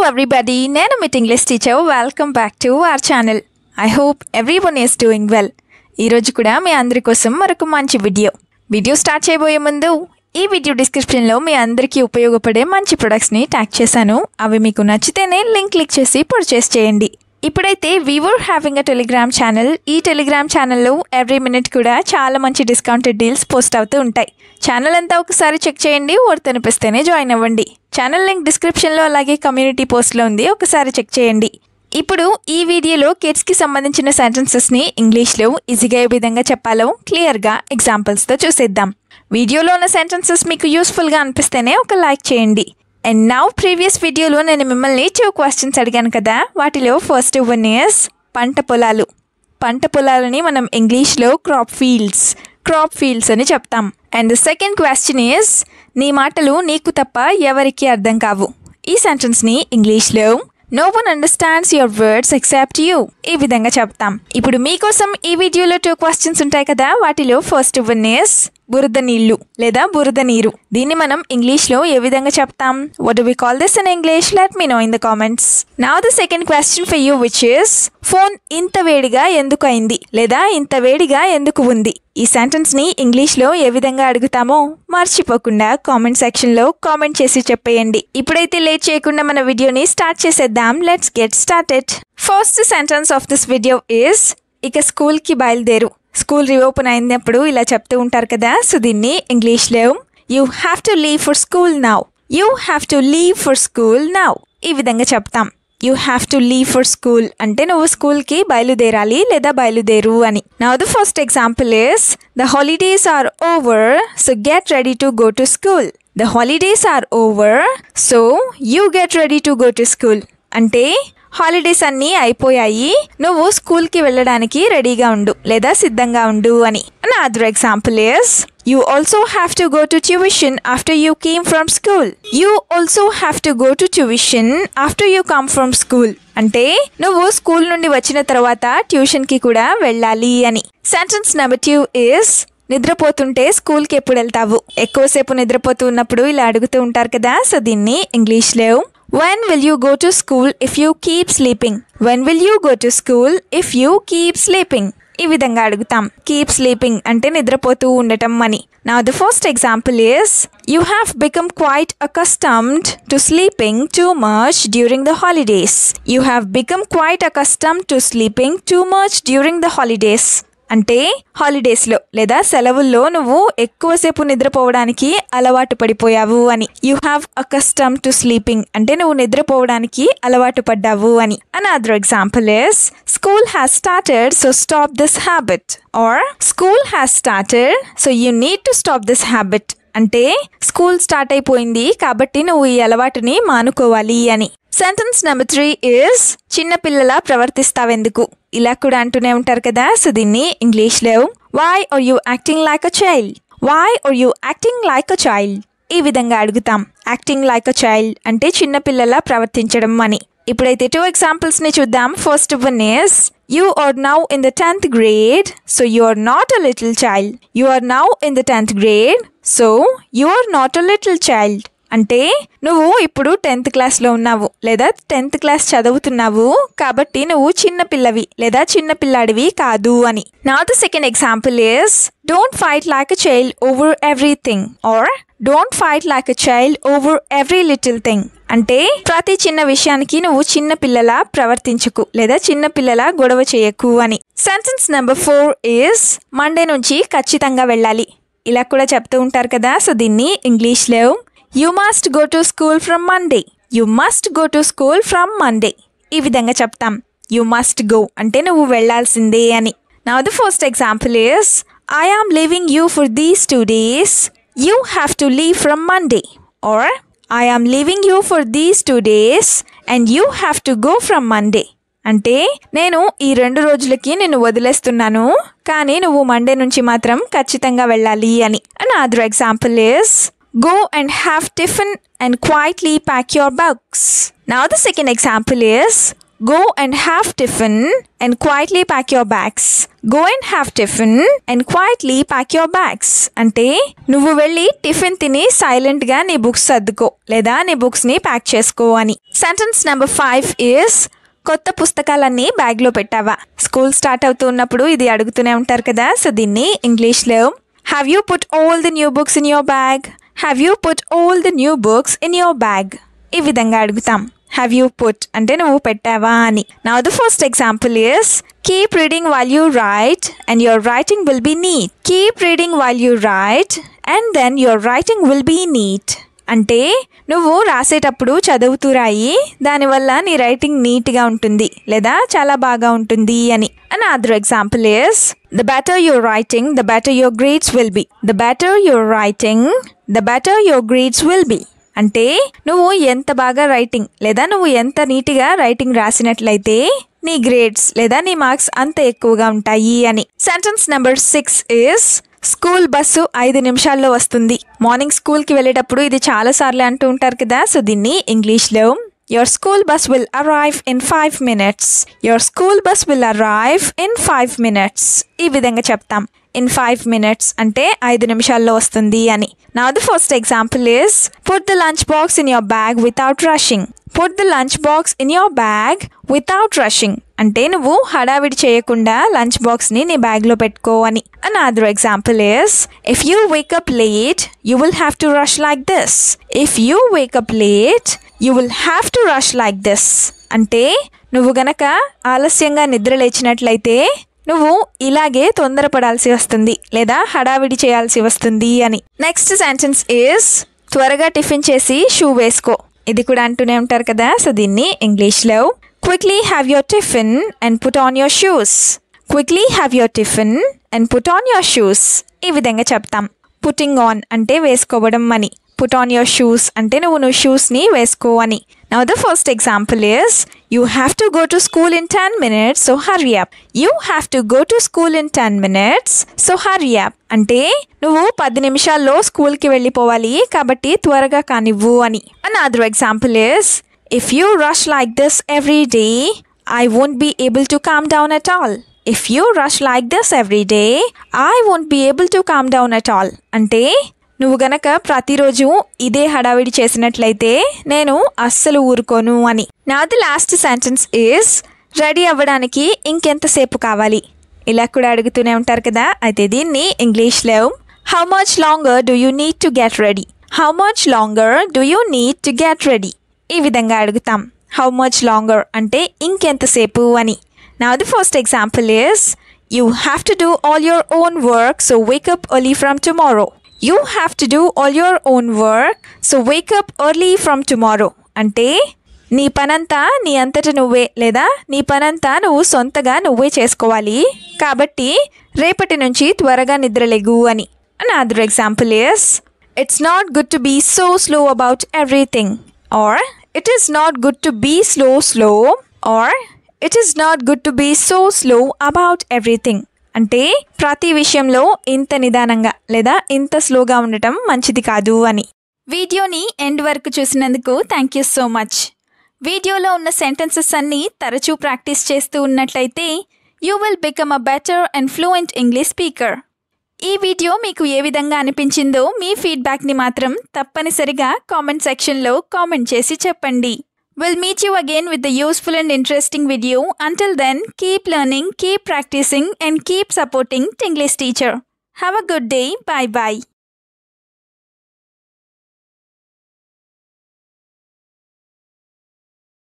everybody, నేను మీ English teacher. Welcome back to our channel. I hope everyone is doing well. ఈరోజు కూడా మీ అందరి కోసం మరొక మంచి వీడియో స్టార్ట్ చేయబోయే ముందు ఈ వీడియో డిస్క్రిప్షన్లో మీ అందరికీ ఉపయోగపడే మంచి ప్రొడక్ట్స్ని ట్యాగ్ చేశాను. అవి మీకు నచ్చితేనే లింక్ క్లిక్ చేసి పర్చేస్ చేయండి. ఇప్పుడైతే we were having a Telegram channel. ఈ టెలిగ్రామ్ ఛానల్లో ఎవ్రీ మినిట్ కూడా చాలా మంచి డిస్కౌంటెడ్ డీల్స్ పోస్ట్ అవుతూ ఉంటాయి. ఛానల్ అంతా ఒకసారి చెక్ చేయండి. వర్త్ అనిపిస్తేనే జాయిన్ అవ్వండి. ఛానల్ లింక్ డిస్క్రిప్షన్లో అలాగే కమ్యూనిటీ పోస్ట్లో ఉంది, ఒకసారి చెక్ చేయండి. ఇప్పుడు ఈ వీడియోలో కిడ్స్కి సంబంధించిన సెంటెన్సెస్ని ఇంగ్లీష్లో ఈజీగా ఏ విధంగా చెప్పాలో క్లియర్గా ఎగ్జాంపుల్స్తో చూసేద్దాం. వీడియోలో ఉన్న సెంటెన్సెస్ మీకు యూస్ఫుల్గా అనిపిస్తేనే ఒక లైక్ చేయండి. అండ్ నౌ ప్రీవియస్ వీడియోలో నేను మిమ్మల్ని 2 క్వశ్చన్స్ అడిగాను కదా. వాటిలో ఫస్ట్ వన్ ఇస్ పంట పొలాలని మనం ఇంగ్లీష్లో క్రాప్ ఫీల్డ్స్ అని చెప్తాం. And the second question is నీ మాటలు నీకు తప్ప ఎవరికి అర్థం కావు. ఈ సెంటెన్స్ని ఇంగ్లీష్లో no one understands your words except you ఈ విధంగా చెప్తాం. ఇప్పుడు మీకోసం ఈ వీడియోలో 2 క్వశ్చన్స్ ఉంటాయి కదా. వాటిలో ఫస్ట్ వన్ ఇస్ బురద నీళ్లు లేదా బురద నీరు. దీన్ని మనం ఇంగ్లీష్లో ఏ విధంగా చెప్తాం? What do we call this in English? Let me know in the comments. Now the second question for you which is phone ఇంత వేడిగా ఎందుకు అయింది లేదా ఇంత వేడిగా ఎందుకు ఉంది. ఈ సెంటెన్స్ ని ఇంగ్లీష్లో ఏ విధంగా అడుగుతామో మర్చిపోకుండా కామెంట్ సెక్షన్లో కామెంట్ చేసి చెప్పేయండి. ఇప్పుడైతే లేట్ చేయకుండా మన వీడియోని స్టార్ట్ చేసేద్దాం. Let's get started. First sentence of this video is ఇక స్కూల్కి బయలుదేరు. స్కూల్ రీఓపెన్ అయినప్పుడు ఇలా చెప్తూ ఉంటారు కదా. సో దీన్ని ఇంగ్లీష్లో you have to leave for school now ఈ విధంగా చెప్తాం. You have to leave for school అంటే నువ్వు స్కూల్కి బయలుదేరాలి లేదా బయలుదేరు అని. Now the first example is the holidays are over so get ready to go to school. The holidays are over so you get ready to go to school అంటే holidays అన్నీ అయిపోయాయి, నువ్వు స్కూల్కి వెళ్ళడానికి రెడీగా ఉండు లేదా సిద్ధంగా ఉండు అని. Another example is you also have to go to tuition after you came from school. You also have to go to tuition after you come from school అంటే నువ్వు స్కూల్ నుండి వచ్చిన తర్వాత ట్యూషన్కి కూడా వెళ్ళాలి అని. సెంటెన్స్ నెంబర్ 2 is నిద్రపోతుంటే స్కూల్కి ఎప్పుడు వెళ్తావు. ఎక్కువసేపు నిద్రపోతూ ఉన్నప్పుడు ఇలా అడుగుతూ ఉంటారు కదా. సో దీన్ని ఇంగ్లీష్లో when will you go to school if you keep sleeping? When will you go to school if you keep sleeping? ఈ విధంగా అడుగుతాం. కీప్ స్లీపింగ్ అంటే నిద్రపోతూ ఉండటం అని. Now the first example is you have become quite accustomed to sleeping too much during the holidays. You have become quite accustomed to sleeping too much during the holidays అంటే హాలిడేస్లో లేదా సెలవుల్లో నువ్వు ఎక్కువసేపు నిద్రపోవడానికి అలవాటు పడిపోయావు అని. You have accustomed to sleeping అంటే నువ్వు నిద్రపోవడానికి అలవాటు పడ్డావు అని. Another example is school has started so stop this habit or school has started so you need to stop this habit అంటే స్కూల్ స్టార్ట్ అయిపోయింది కాబట్టి నువ్వు ఈ అలవాటుని మానుకోవాలి అని. సెంటెన్స్ నెంబర్ 3 is చిన్నపిల్లలా ప్రవర్తిస్తావెందుకు. ఇలా కూడా అంటూనే ఉంటారు కదా. సో దీన్ని ఇంగ్లీష్లో why are you acting like a child? Why are you acting like a child? ఈ విధంగా అడుగుతాం. యాక్టింగ్ లైక్ అ చైల్డ్ అంటే చిన్నపిల్లలా ప్రవర్తించడం అని. ఇప్పుడైతే 2 ఎగ్జాంపుల్స్ని చూద్దాం. First one is you are now in the 10th grade so you are not a little child. You are now in the 10th grade so you are not a little child అంటే నువ్వు ఇప్పుడు 10th క్లాస్లో ఉన్నావు లేదా 10th class చదువుతున్నావు కాబట్టి నువ్వు చిన్న పిల్లవి లేదా చిన్న పిల్లాడివి కాదు అని. Now the second example is don't fight like a child over everything or don't fight like a child over every little thing అంటే ప్రతి చిన్న విషయానికి నువ్వు చిన్న పిల్లలా ప్రవర్తించకు లేదా చిన్న పిల్లలా గొడవ చేయకు అని. సెంటెన్స్ నెంబర్ 4 is మండే నుంచి ఖచ్చితంగా వెళ్ళాలి. ఇలా కూడా చెప్తూ ఉంటారు కదా. సో దీన్ని ఇంగ్లీష్లో You must go to school from Monday. You must go to school from Monday. ఈ విధంగా చెప్తాం. You must go అంటే నువ్వు వెళ్ళాల్సిందే అని. Now the first example is I am leaving you for these 2 days. You have to leave from Monday. Or I am leaving you for these 2 days and you have to go from Monday. అంటే నేను ఈ 2 రోజులకి నిన్ను వదిలేస్తున్నాను కానీ నువ్వు Monday నుంచి మాత్రం ఖచ్చితంగా వెళ్ళాలి అని. Another example is go and have tiffin and quietly pack your bags. Now the second example is Go and have tiffin and quietly pack your bags. Go and have tiffin and quietly pack your bags. అంటే నువ్వు వెళ్ళి tiffin తిని silent గా నీ books సర్దుకో లేదా నీ books ని pack చేసుకో అని. సెంటెన్స్ నెంబర్ 5 ఇస్ కొత్త పుస్తకాలన్నీ బ్యాగ్ లో పెట్టావా? స్కూల్ స్టార్ట్ అవుతూ ఉన్నప్పుడు ఇది అడుగుతూనే ఉంటారు కదా. సో దీన్ని ఇంగ్లీష్ లో have you put all the new books in your bag? Have you put all the new books in your bag? ఈ విధంగా అడుగుతాం. Have you put అంటే నువ్వు పెట్టావా అని. Now the first example is keep reading while you write and your writing will be neat. Keep reading while you write and then your writing will be neat. అంటే నువ్వు రాసేటప్పుడు చదువుతూ రాయి, దానివల్ల నీ రైటింగ్ నీట్గా ఉంటుంది లేదా చాలా బాగా ఉంటుంది అని. Another example is the better you're writing, the better your grades will be. The better you're writing, the better your grades will be. అంటే నువ్వు ఎంత బాగా రైటింగ్ లేదా నువ్వు ఎంత నీట్గా రైటింగ్ రాసినట్లయితే నీ గ్రేడ్స్ లేదా నీ మార్క్స్ అంత ఎక్కువగా ఉంటాయి అని. Sentence number 6 is school bus 5 నిమిషాల్లో వస్తుంది. మార్నింగ్ స్కూల్కి వెళ్ళేటప్పుడు ఇది చాలా సార్లు అంటూ ఉంటారు కదా. సో దీన్ని ఇంగ్లీష్లో your school bus will arrive in 5 minutes. Your school bus will arrive in 5 minutes. ఈ విధంగా చెప్తాం. In 5 minutes అంటే 5 నిమిషాల్లో వస్తుంది అని. Now the first example is put the lunch box in your bag without rushing. Put the lunch box in your bag without rushing. అంటే నువ్వు హడావిడి చేయకుండా లంచ్ బాక్స్ ని నీ బ్యాగ్ లో పెట్టుకో అని. Another example is if you wake up late, you will have to rush like this. If you wake up late, you will have to rush like this. అంటే నువ్వు గనక ఆలస్యంగా నిద్ర లేచినట్లయితే నువ్వు ఇలాగే తొందరపడాల్సి వస్తుంది లేదా హడావిడి చేయాల్సి వస్తుంది అని. నెక్స్ట్ సెంటెన్స్ ఈస్ త్వరగా టిఫిన్ చేసి షూ వేసుకో. ఇది కూడా అంటూనే ఉంటారు కదా. సో దీన్ని ఇంగ్లీష్లో quickly have your tiffin and put on your shoes. Quickly have your tiffin and put on your shoes. ఈ విధంగా చెప్తాం. పుట్టింగ్ ఆన్ అంటే వేసుకోవడం అని. పుట్ ఆన్ యువర్ షూస్ అంటే నువ్వు షూస్ని వేసుకో అని. Now the first example is you have to go to school in 10 minutes, so hurry up. You have to go to school in 10 minutes, so hurry up. అంటే నువ్వు 10 నిమిషాల్లో స్కూల్కి వెళ్ళిపోవాలి కాబట్టి త్వరగా కానివ్వు అని. Another example is if you rush like this every day, I won't be able to calm down at all. If you rush like this every day, I won't be able to calm down at all. అంటే నువ్వు గనక ప్రతిరోజు ఇదే హడావిడి చేసినట్లయితే నేను అస్సలు ఊరుకోను అని. నా the last sentence is ready అవ్వడానికి ఇంకెంతసేపు కావాలి? ఇలా కూడా అడుగుతూనే ఉంటారు కదా. అయితే దీన్ని ఇంగ్లీష్లో how much longer do you need to get ready? How much longer do you need to get ready? ఈ విధంగా అడుగుతాం. హౌ మచ్ లాంగర్ అంటే ఇంకెంతసేపు అని. నా the first example is you have to do all your own work, so Wake up early from tomorrow. You have to do all your own work, so wake up early from tomorrow. అంటే నీ పనంతా నీ అంతట నువ్వే లేదా నీ పనంతా నువ్వు సొంతగా నువ్వే చేసుకోవాలి కాబట్టి రేపటి నుంచి త్వరగా నిద్రలేగు అని. Another example is it's not good to be so slow about everything, or it is not good to be slow, or it is not good to be so slow about everything. అంటే ప్రతి విషయంలో ఇంత నిదానంగా లేదా ఇంత స్లోగా ఉండటం మంచిది కాదు అని. వీడియోని ఎండ్ వరకు చూసినందుకు థ్యాంక్ యూ సో మచ్. వీడియోలో ఉన్న సెంటెన్సెస్ అన్నీ తరచూ ప్రాక్టీస్ చేస్తూ ఉన్నట్లయితే you will become a better and fluent English speaker. ఈ వీడియో మీకు ఏ విధంగా అనిపించిందో మీ ఫీడ్బ్యాక్ని మాత్రం తప్పనిసరిగా కామెంట్ సెక్షన్లో కామెంట్ చేసి చెప్పండి. We'll meet you again with a useful and interesting video. Until then, keep learning, keep practicing and keep supporting Tinglish Teacher. Have a good day. Bye-bye.